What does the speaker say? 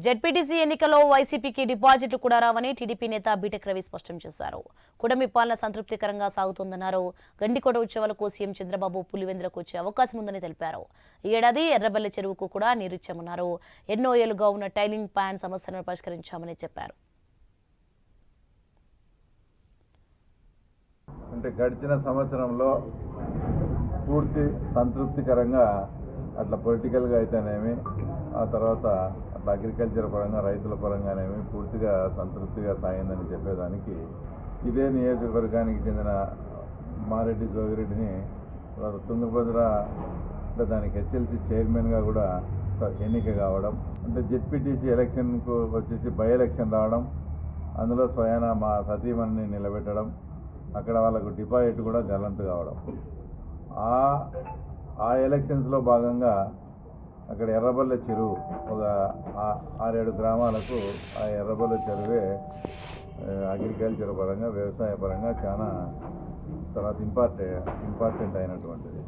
ZPTC ఎన్నికల్లో వైసీపీకి డిపాజిట్లు కూడా రావని టీడీపీ నేత బీటెక్ రవి స్పష్టం చేశారు. కూటమి పాలన సంతృప్తికరంగా సాగుతోందన్నారు. గండికోట ఉత్సవాలకు సీఎం చంద్రబాబు పులివెందులకు వచ్చే అవకాశం ఉందని తెలిపారు. ఈ ఏడాది ఎర్రబెల్లి చెరువుకు కూడా నీరిచ్చామన్నారు. ఎన్నో ఏళ్లుగా ఉన్న టైలింగ్ ప్యాన్ సమస్యను పరిష్కరించామని చెప్పారు. అంటే గడిచిన సంవత్సరంలో పూర్తి సంతృప్తికరంగా అట్లా పొలిటికల్గా అయితేనేమి, ఆ తర్వాత అట్లా అగ్రికల్చర్ పరంగా రైతుల పరంగానేమి పూర్తిగా సంతృప్తిగా సాగిందని చెప్పేదానికి ఇదే నియోజకవర్గానికి చెందిన మారెడ్డి జోగిరెడ్డిని తుంగభద్ర అంటే దానికి హెచ్ఎల్సీ చైర్మన్గా కూడా ఎన్నిక కావడం, అంటే జెడ్పీటీసీ ఎలక్షన్కు వచ్చేసి బై ఎలక్షన్ రావడం, అందులో స్వయాన మా సతీమణిని నిలబెట్టడం, అక్కడ వాళ్ళకు డిపాజిట్ కూడా గల్లంతు కావడం. ఆ ఎలక్షన్స్లో భాగంగా అక్కడ ఎర్రబెల్లి చెరువు ఒక 6-7 గ్రామాలకు ఆ ఎర్రబెల్లి చెరువే అగ్రికల్చర్ పరంగా వ్యవసాయ పరంగా చాలా తర్వాత ఇంపార్టెంట్ అయినటువంటిది.